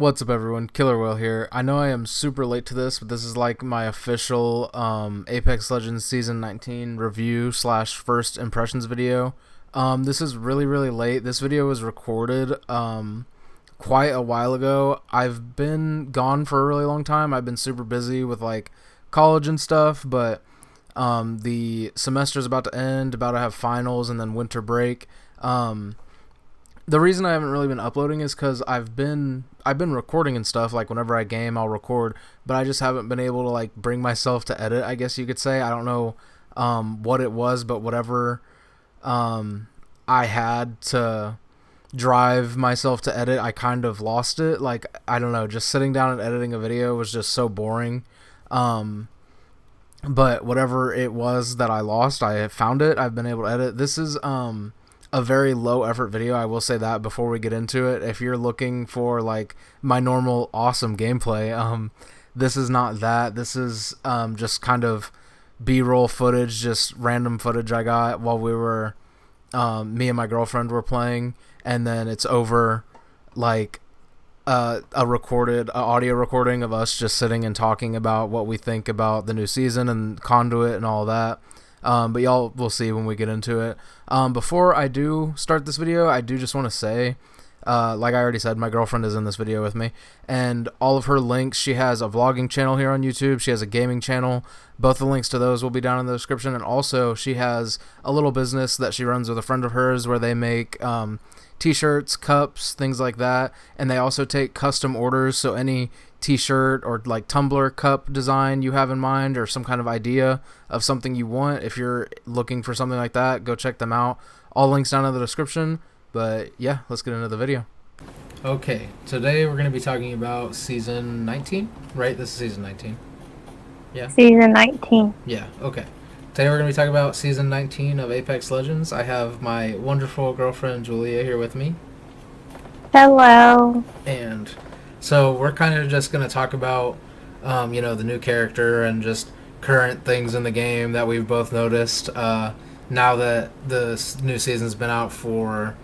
What's up, everyone? Killer Whale here. I know I am super late to this, but this is like my official Apex Legends Season 19 review slash first impressions video. This is really late. This video was recorded quite a while ago. I've been gone for a really long time. I've been super busy with like college and stuff, but the semester's about to end, about to have finals, and then winter break. The reason I haven't really been uploading is because I've been recording and stuff. Like whenever I game, I'll record, but I just haven't been able to like bring myself to edit, I guess you could say. I don't know what it was, but whatever I had to drive myself to edit, I kind of lost it. Like, I don't know, just sitting down and editing a video was just so boring. Um, but whatever it was that I lost, I found it. I've been able to edit. This is a very low effort video. I will say that before we get into it. If you're looking for like my normal awesome gameplay, this is not that. This is just kind of B-roll footage, just random footage I got while we were me and my girlfriend were playing, and then it's over like a recorded audio recording of us just sitting and talking about what we think about the new season and Conduit and all that. But y'all will see when we get into it. Before I do start this video, I do just want to say, like I already said, my girlfriend is in this video with me, and all of her links, she has a vlogging channel here on YouTube, she has a gaming channel, both the links to those will be down in the description, and also she has a little business that she runs with a friend of hers where they make t-shirts, cups, things like that, and they also take custom orders. So any t-shirt or like tumbler cup design you have in mind, or some kind of idea of something you want, if you're looking for something like that, go check them out. All links down in the description. But yeah, let's get into the video. Okay, today we're going to be talking about season 19, right? This is season 19. Yeah. Season 19. Yeah, okay. Today we're going to be talking about Season 19 of Apex Legends. I have my wonderful girlfriend Julia here with me. Hello. And so we're kind of just going to talk about, the new character and just current things in the game that we've both noticed. Now that the new season's been out for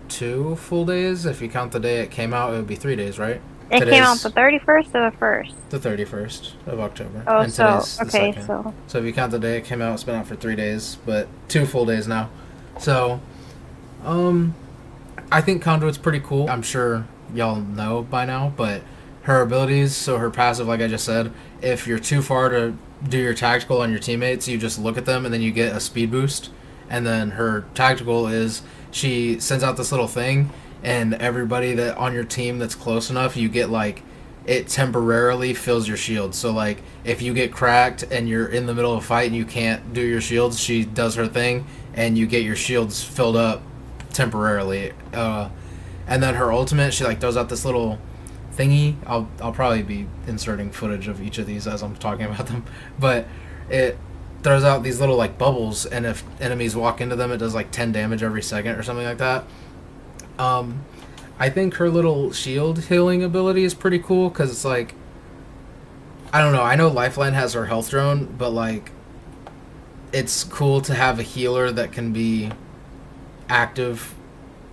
2 full days. If you count the day it came out, it would be 3 days, right? It came out the 31st or the 1st? The 31st of October. Oh, and so, today's the okay, 2nd. So if you count the day it came out, it's been out for 3 days, but 2 full days now. So, I think Conduit's pretty cool. I'm sure y'all know by now, but her abilities, so her passive, like I just said, if you're too far to do your tactical on your teammates, you just look at them and then you get a speed boost. And then her tactical is she sends out this little thing, and everybody that on your team that's close enough, you get like, it temporarily fills your shield. So like if you get cracked and you're in the middle of a fight and you can't do your shields, she does her thing and you get your shields filled up temporarily. And then her ultimate, she like throws out this little thingy. I'll probably be inserting footage of each of these as I'm talking about them, but it throws out these little like bubbles, and if enemies walk into them, it does like 10 damage every second or something like that. I think her little shield healing ability is pretty cool, because it's like, I don't know, I know Lifeline has her health drone, but like, it's cool to have a healer that can be active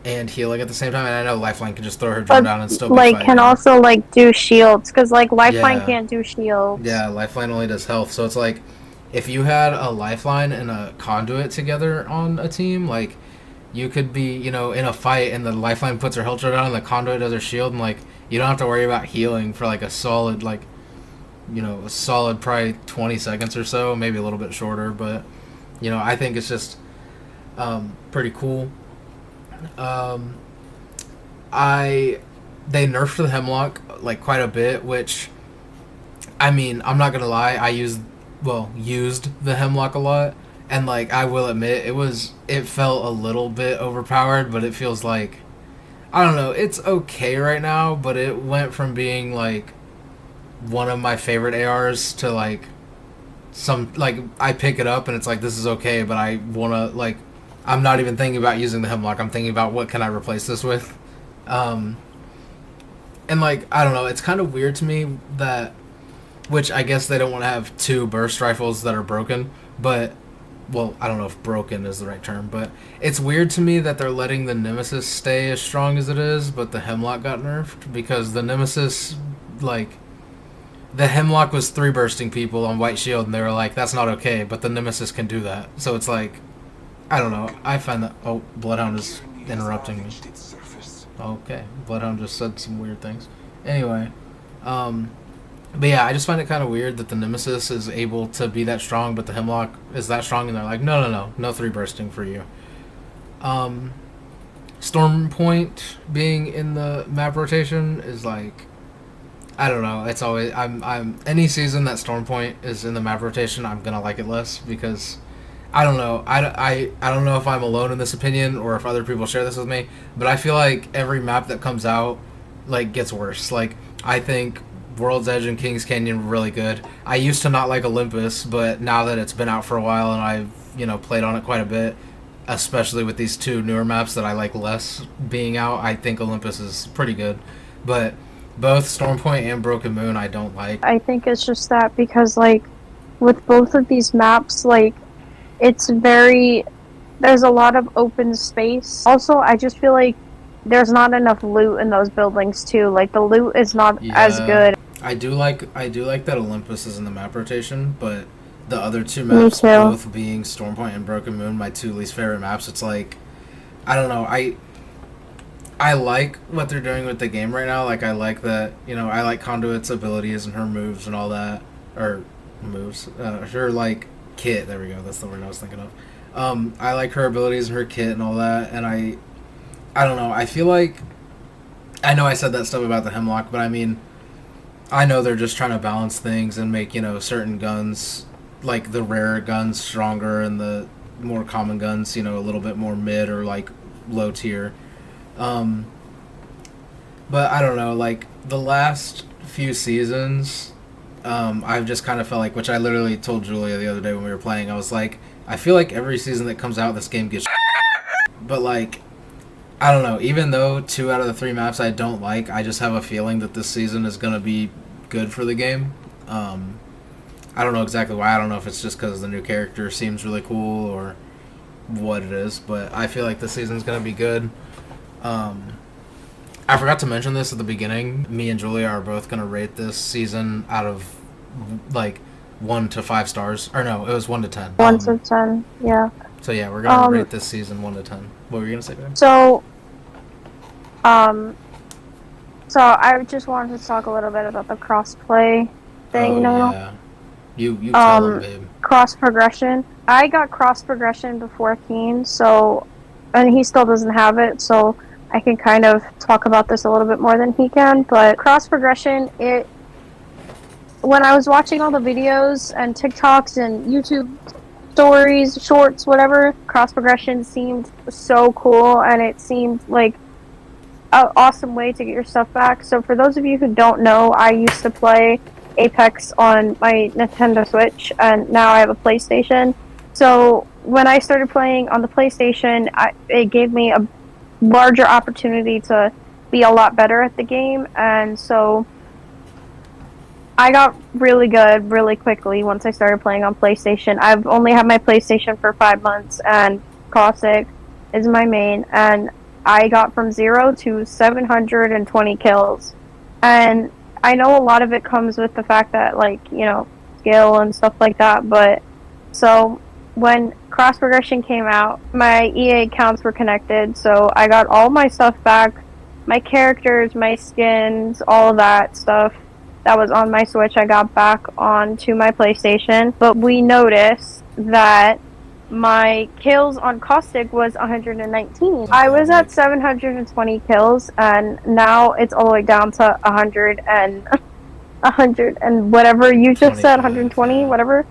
and healing at the same time. And I know Lifeline can just throw her drone down and still be like fighting. can also like do shields, because like Lifeline can't do shields. Yeah, Lifeline only does health. So it's like, if you had a Lifeline and a Conduit together on a team, like, you could be, in a fight, and the Lifeline puts her health drone down and the Conduit does her shield, and like, you don't have to worry about healing for like a solid, like, a solid probably 20 seconds or so, maybe a little bit shorter. But I think it's just pretty cool. They nerfed the Hemlock like quite a bit, which, I mean, I'm not gonna lie, I used the Hemlock a lot, and like, I will admit, it felt a little bit overpowered, but it feels like, I don't know, it's okay right now, but it went from being like one of my favorite ARs to like I pick it up and it's like, this is okay, but I wanna, like, I'm not even thinking about using the Hemlock, I'm thinking about what can I replace this with. And like, I don't know, it's kind of weird to me that, which I guess they don't want to have 2 burst rifles that are broken, but well, I don't know if broken is the right term, but it's weird to me that they're letting the Nemesis stay as strong as it is, but the Hemlock got nerfed because the Nemesis, like, the Hemlock was 3 bursting people on White Shield, and they were like, that's not okay, but the Nemesis can do that. So it's like, I don't know. I find that. Oh, Bloodhound is interrupting me. Okay, Bloodhound just said some weird things. Anyway, but yeah, I just find it kind of weird that the Nemesis is able to be that strong, but the Hemlock is that strong, and they're like, no 3 bursting for you. Stormpoint being in the map rotation is like, I don't know. It's always I'm any season that Stormpoint is in the map rotation, I'm gonna like it less because I don't know. I don't know if I'm alone in this opinion or if other people share this with me, but I feel like every map that comes out like gets worse. Like I think World's Edge and Kings Canyon were really good. I used to not like Olympus, but now that it's been out for a while and I've played on it quite a bit, especially with these 2 newer maps that I like less being out, I think Olympus is pretty good. But both Stormpoint and Broken Moon I don't like. I think it's just that because, like, with both of these maps, like, there's a lot of open space. Also, I just feel like there's not enough loot in those buildings too. Like the loot is not as good. I do like that Olympus is in the map rotation, but the other 2 maps, both being Stormpoint and Broken Moon, my 2 least favorite maps, it's like, I don't know, I like what they're doing with the game right now. Like I like that, I like Conduit's abilities and her moves and all that, or moves, her like kit. There we go. That's the word I was thinking of. I like her abilities and her kit and all that, and I don't know. I feel like I know I said that stuff about the Hemlock, but I mean, I know they're just trying to balance things and make certain guns, like the rarer guns, stronger, and the more common guns, a little bit more mid or like low tier. But I don't know. Like the last few seasons, I've just kind of felt like, which I literally told Julia the other day when we were playing, I was like, I feel like every season that comes out, this game gets but like, I don't know, even though 2 out of the 3 maps I don't like, I just have a feeling that this season is going to be good for the game. I don't know exactly why. I don't know if it's just because the new character seems really cool or what it is, but I feel like this season's going to be good. I forgot to mention this at the beginning. Me and Julia are both going to rate this season out of, like, 1 to 5 stars. Or no, it was 1 to 10. 1 to 10, yeah. So yeah, we're going to rate this season 1 to 10. What were you going to say, babe? So I just wanted to talk a little bit about the crossplay thing now. Yeah. You tell them, babe. Cross progression. I got cross progression before Keen, and he still doesn't have it, so I can kind of talk about this a little bit more than he can. But cross progression, when I was watching all the videos and TikToks and YouTube stories, shorts, whatever, cross progression seemed so cool, and it seemed like an awesome way to get your stuff back. So for those of you who don't know, I used to play Apex on my Nintendo Switch, and now I have a PlayStation. So when I started playing on the PlayStation, it gave me a larger opportunity to be a lot better at the game, and so I got really good really quickly once I started playing on PlayStation. I've only had my PlayStation for 5 months, and Caustic is my main, and I got from 0 to 720 kills. And I know a lot of it comes with the fact that, like, skill and stuff like that, but so when cross progression came out, my EA accounts were connected, so I got all my stuff back, my characters, my skins, all of that stuff that was on my Switch, I got back onto my PlayStation. But we noticed that my kills on Caustic was 119. I was at 720 kills, and now it's all the way down to 100 and whatever you just said, 120, whatever.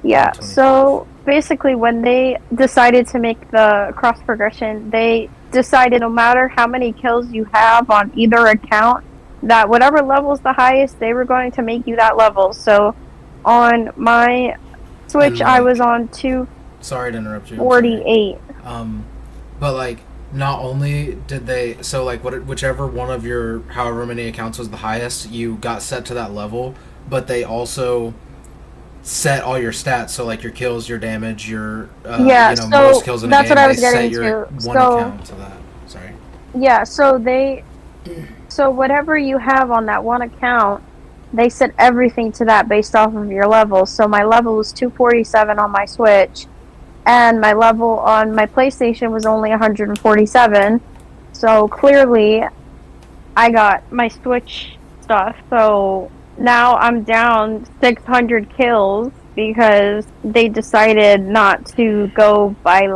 Yeah, so basically when they decided to make the cross progression, they decided no matter how many kills you have on either account, that whatever level is the highest, they were going to make you that level. So on my Switch, I was on 248. Sorry to interrupt you. But like, not only did they, so like whichever one of your however many accounts was the highest, you got set to that level, but they also set all your stats. So like your kills, your damage, your Yeah, most so kills in a that's what game. I They was set getting your to. one So account to that. Sorry. yeah, so whatever you have on that one account, they set everything to that based off of your level. So my level was 247 on my Switch, and my level on my PlayStation was only 147. So clearly, I got my Switch stuff. So now I'm down 600 kills because they decided not to go by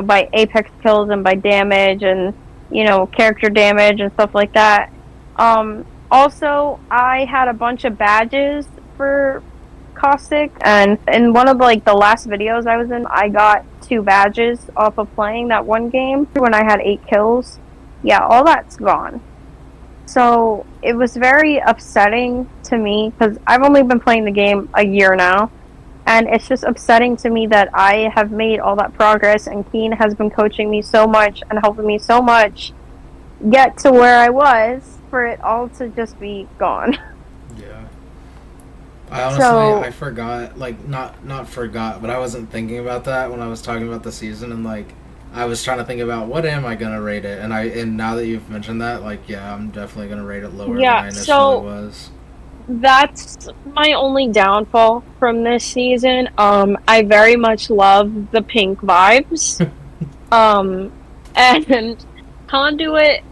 by Apex kills and by damage and character damage and stuff like that. Also, I had a bunch of badges for Caustic, and in one of the last videos I was in, I got 2 badges off of playing that one game when I had 8 kills. Yeah, all that's gone. So it was very upsetting to me because I've only been playing the game a year now, and it's just upsetting to me that I have made all that progress, and Keen has been coaching me so much and helping me so much get to where I was, for it all to just be gone. Yeah. I honestly, So I forgot, like, not forgot, but I wasn't thinking about that when I was talking about the season, and like, I was trying to think about what am I gonna rate it, and now that you've mentioned that, like, yeah, I'm definitely gonna rate it lower than yeah, I initially so was. that's my only downfall from this season. I very much love the pink vibes. Um, and Conduit,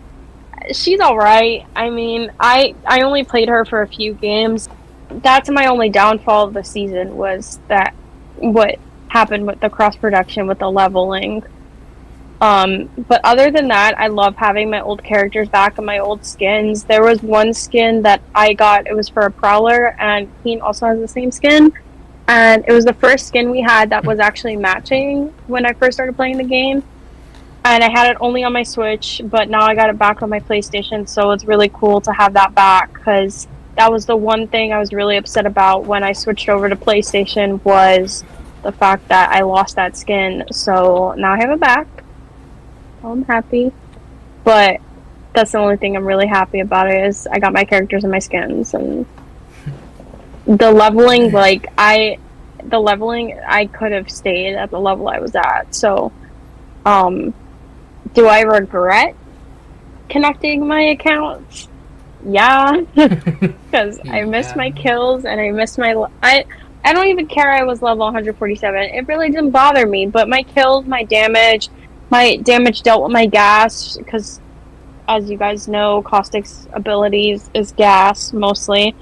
she's all right. I mean, I only played her for a few games. That's my only downfall of the season, was that what happened with the cross production with the leveling. But other than that, I love having my old characters back and my old skins. There was one skin that I got, it was for a Prowler, and Keen also has the same skin. And it was the first skin we had that was actually matching when I first started playing the game. And I had it only on my Switch, but now I got it back on my PlayStation, so it's really cool to have that back, because that was the one thing I was really upset about when I switched over to PlayStation, was the fact that I lost that skin. So now I have it back. I'm happy. But that's the only thing I'm really happy about, it is I got my characters and my skins, and the leveling, I could have stayed at the level I was at. So, do I regret connecting my accounts? Yeah, because I missed my kills and I missed I don't even care I was level 147. It really didn't bother me, but my kills, my damage dealt with my gas, because as you guys know, Caustic's abilities is gas mostly.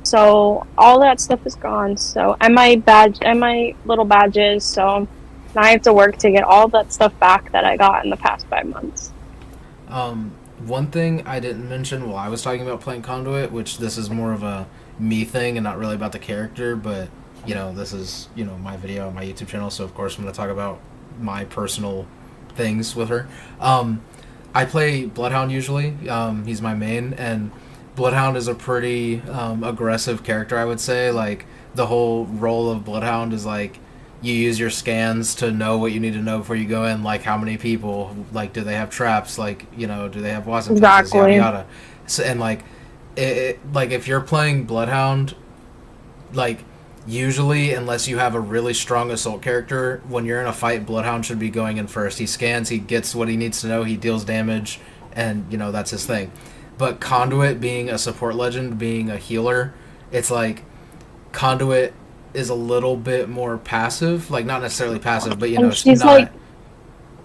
So all that stuff is gone. So and my little badges. So now I have to work to get all that stuff back that I got in the past 5 months. One thing I didn't mention while I was talking about playing Conduit, which this is more of a me thing and not really about the character, but this is my video on my YouTube channel, so of course I'm going to talk about my personal things with her. I play Bloodhound usually. He's my main, and Bloodhound is a pretty aggressive character, I would say. Like, the whole role of Bloodhound is like you use your scans to know what you need to know before you go in, like how many people, like do they have traps, like do they have Watson fences, yada yada. So, and like like if you're playing Bloodhound, like usually unless you have a really strong assault character, when you're in a fight, Bloodhound should be going in first. He scans, he gets what he needs to know, he deals damage, and that's his thing. But Conduit, being a support legend, being a healer, it's like Conduit is a little bit more passive, like not necessarily passive, but And it's she's not. like,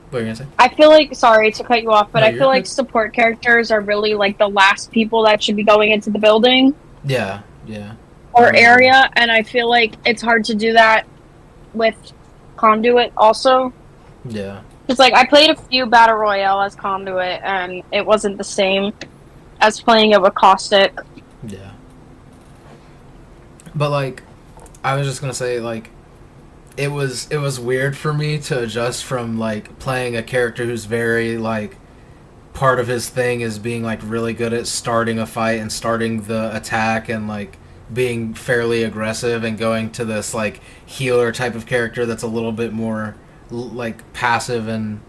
What are you gonna say? I feel like, sorry to cut you off, but No, I you're feel like good. support characters are really like the last people that should be going into the building Yeah, yeah. or area, and I feel like it's hard to do that with Conduit also. Yeah. It's like I played a few Battle Royale as Conduit, and it wasn't the same as playing it with Caustic. Yeah. But like, I was just gonna say, like, it was weird for me to adjust from like playing a character who's very like part of his thing is being like really good at starting a fight and starting the attack and like being fairly aggressive, and going to this like healer type of character that's a little bit more like passive. And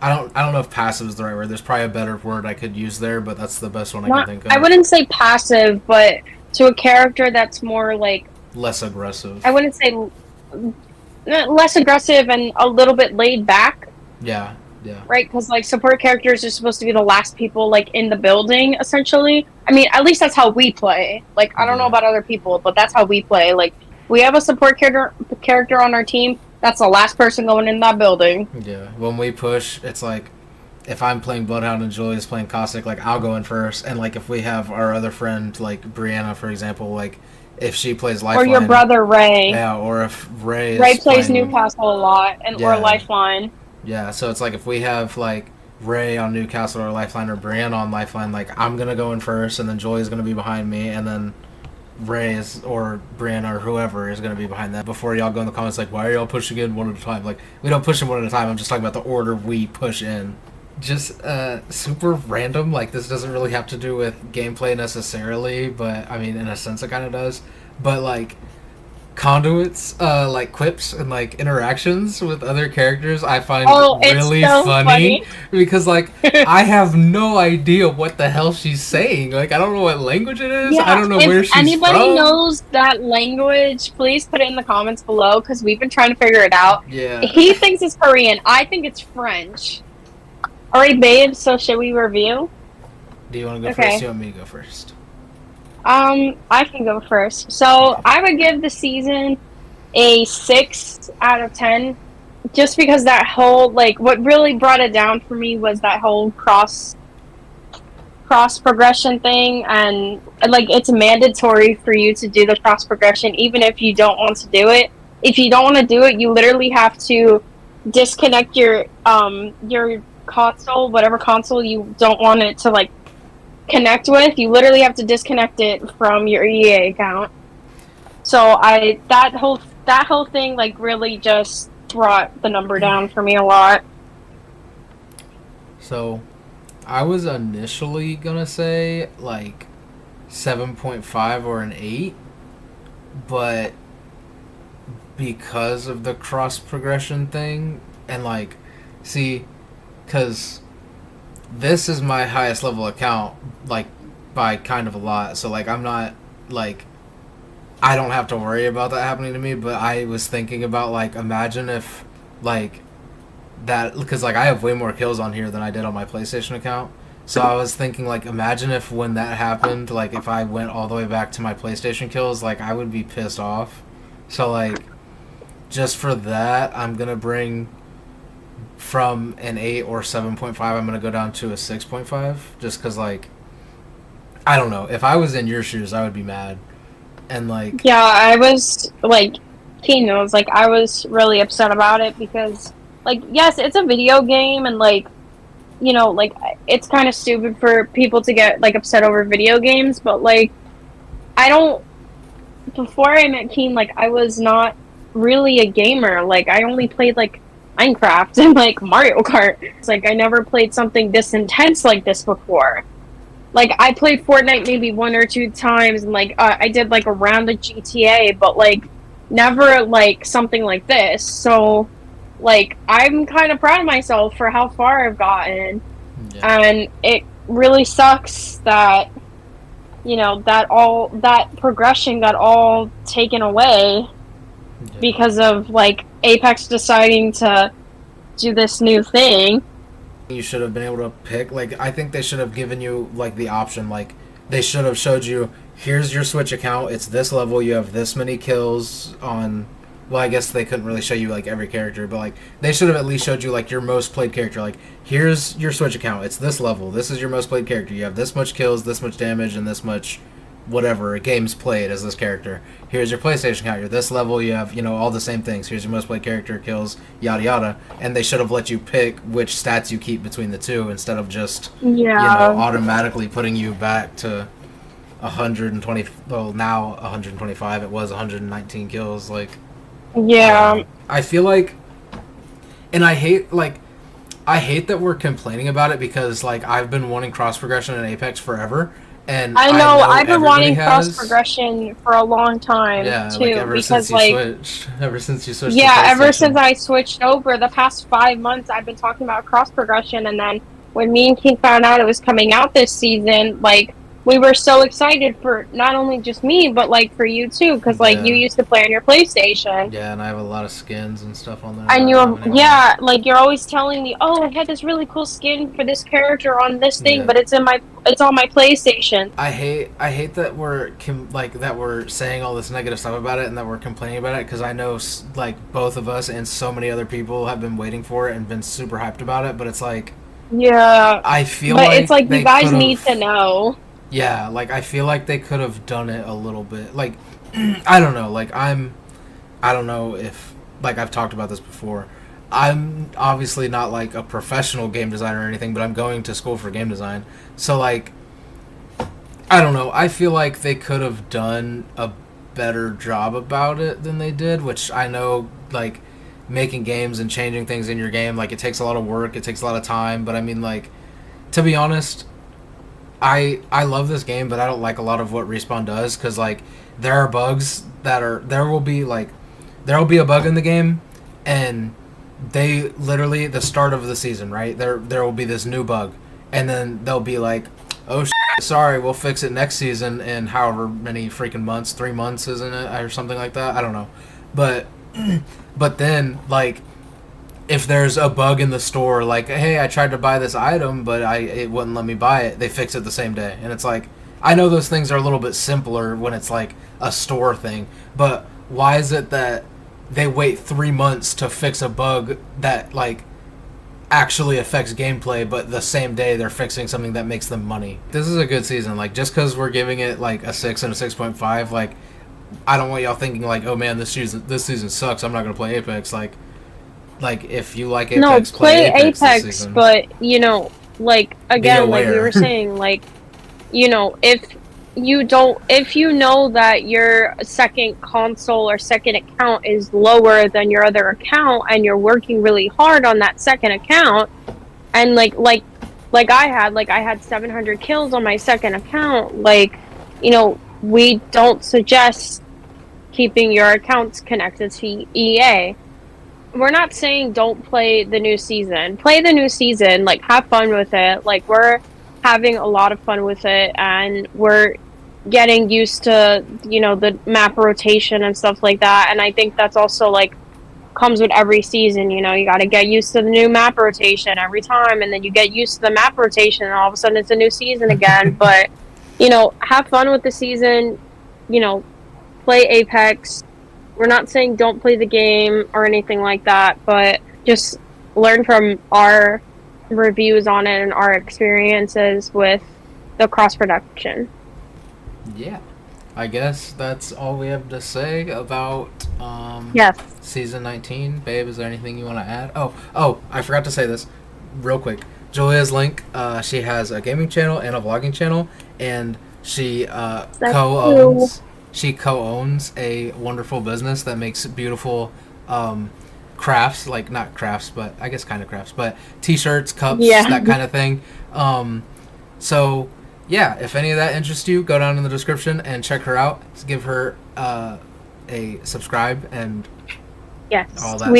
I don't know if passive is the right word. There's probably a better word I could use there, but that's the best one I can think of. I wouldn't say passive, but to a character that's more like less aggressive. I wouldn't say less aggressive and a little bit laid back. Yeah, yeah. Right, because like support characters are supposed to be the last people like in the building, essentially. I mean, at least that's how we play. Like, I don't know about other people, but that's how we play. Like, we have a support character on our team. That's the last person going in that building. Yeah, when we push, it's like if I'm playing Bloodhound and Julia's playing Caustic, like I'll go in first, and like if we have our other friend like Brianna, for example, like if she plays Lifeline, or your brother Ray. Yeah, or if Ray plays playing, Newcastle a lot, and or Lifeline. Yeah, so it's like if we have like Ray on Newcastle or Lifeline or Brianna on Lifeline, like I'm gonna go in first, and then Julia's gonna be behind me, and then Ray is, or Brianna or whoever is gonna be behind that. Before y'all go in the comments like, why are y'all pushing in one at a time? Like, we don't push in one at a time. I'm just talking about the order we push in. Just super random. Like, this doesn't really have to do with gameplay necessarily, but I mean, in a sense, it kind of does. But like, Conduit's like quips and like interactions with other characters I find really so funny because like I have no idea what the hell she's saying. Like, I don't know what language it is. I don't know where she's from. If anybody knows that language, please put it in the comments below because we've been trying to figure it out. Yeah. He thinks it's Korean. I think it's French. Alright, babe, so should we review? Do you want to go first? You want me to go first? I can go first. So I would give the season a 6 out of 10, just because that whole, like, what really brought it down for me was that whole cross progression thing, and like it's mandatory for you to do the cross progression even if you don't want to do it. If you don't want to do it, you literally have to disconnect your console, whatever console you don't want it to like connect with. You literally have to disconnect it from your EA account. So that whole thing like really just brought the number down for me a lot. So I was initially gonna say like 7.5 or an 8, but because of the cross progression thing, and like, see, because this is my highest level account, like, by kind of a lot. So, like, I'm not, like, I don't have to worry about that happening to me. But I was thinking about, like, imagine if, like, that, because, like, I have way more kills on here than I did on my PlayStation account. So I was thinking, like, imagine if when that happened, like, if I went all the way back to my PlayStation kills, like, I would be pissed off. So, like, just for that, I'm going to bring from an 8 or 7.5, I'm going to go down to a 6.5, just because, like, I don't know. If I was in your shoes, I would be mad. And, like... Yeah, I was, like, he knows, like, I was really upset about it because, like, yes, it's a video game, and, like, you know, like, it's kind of stupid for people to get, like, upset over video games, but, like, I don't... Before I met Keen, like, I was not really a gamer. Like, I only played, like, Minecraft and like Mario Kart. It's like I never played something this intense like this before. Like, I played Fortnite maybe 1 or 2 times, and like I did like a round of GTA, but like never like something like this. So like I'm kind of proud of myself for how far I've gotten. Yeah. And it really sucks that, you know, that progression got all taken away. Yeah. Because of like Apex deciding to do this new thing. You should have been able to pick, like, I think they should have given you like the option, like they should have showed you, here's your Switch account, it's this level, you have this many kills on, well, I guess they couldn't really show you like every character, but like they should have at least showed you like your most played character, like here's your Switch account, it's this level, this is your most played character, you have this much kills, this much damage, and this much whatever games played as this character. Here's your PlayStation account. You're this level. You have, you know, all the same things. Here's your most played character, kills, yada yada. And they should have let you pick which stats you keep between the two instead of just, you know, automatically putting you back to 120. Well, now 125. It was 119 kills. Like, yeah. I feel like, and I hate that we're complaining about it because like I've been wanting cross progression in Apex forever. And I know I've been wanting cross progression for a long time too, like ever because since you switched. Yeah, ever since I switched over, the past 5 months, I've been talking about cross progression, and then when me and King found out it was coming out this season, like we were so excited for not only just me, but like for you too, because like you used to play on your PlayStation. Yeah, and I have a lot of skins and stuff on there. And like you're always telling me, oh, I had this really cool skin for this character on this thing, but it's on my PlayStation. I hate that we're saying all this negative stuff about it and that we're complaining about it, because I know like both of us and so many other people have been waiting for it and been super hyped about it, but it's like, yeah, I feel but like it's like you guys need to know. Yeah, like I feel like they could have done it a little bit. Like I don't know, like I don't know if, like I've talked about this before. I'm obviously not like a professional game designer or anything, but I'm going to school for game design. So like I don't know, I feel like they could have done a better job about it than they did, which I know like making games and changing things in your game, like it takes a lot of work, it takes a lot of time, but I mean, like, to be honest, I love this game, but I don't like a lot of what Respawn does, because like there are bugs that are there will be a bug in the game, and they literally, the start of the season, right, there will be this new bug, and then they'll be like, oh sorry, we'll fix it next season in however many freaking months, 3 months, isn't it, or something like that, I don't know, but then like if there's a bug in the store, like, hey, I tried to buy this item, but it wouldn't let me buy it, they fix it the same day. And it's like, I know those things are a little bit simpler when it's like a store thing, but why is it that they wait 3 months to fix a bug that like actually affects gameplay, but the same day they're fixing something that makes them money? This is a good season. Like, just because we're giving it like a 6 and a 6.5, like, I don't want y'all thinking like, oh man, this season sucks, I'm not gonna play Apex. Like if you like Apex, no, play Apex, but you know, like again, like we were saying, like, you know, if you know that your second console or second account is lower than your other account, and you're working really hard on that second account, and like I had 700 kills on my second account, like, you know, we don't suggest keeping your accounts connected to EA. We're not saying don't play the new season. Play the new season, like, have fun with it. Like, we're having a lot of fun with it, and we're getting used to, you know, the map rotation and stuff like that. And I think that's also, like, comes with every season, you know, you got to get used to the new map rotation every time, and then you get used to the map rotation, and all of a sudden it's a new season again. But, you know, have fun with the season, you know, play Apex. We're not saying don't play the game or anything like that, but just learn from our reviews on it and our experiences with the cross-production. Yeah. I guess that's all we have to say about yes. Season 19. Babe, is there anything you want to add? Oh, I forgot to say this real quick. Julia's Link, she has a gaming channel and a vlogging channel, and she co-owns a wonderful business that makes beautiful crafts, like not crafts, but I guess kind of crafts, but t-shirts, cups, that kind of thing. So yeah, if any of that interests you, go down in the description and check her out. Give her a subscribe and all that stuff.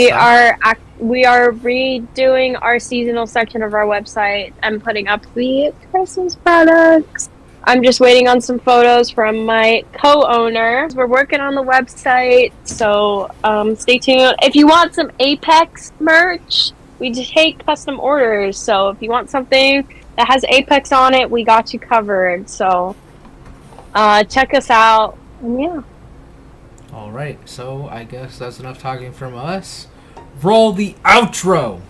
We are redoing our seasonal section of our website and putting up the Christmas products. I'm just waiting on some photos from my co-owner. We're working on the website, so stay tuned. If you want some Apex merch, we take custom orders. So if you want something that has Apex on it, we got you covered. So check us out. And yeah. All right, so I guess that's enough talking from us. Roll the outro.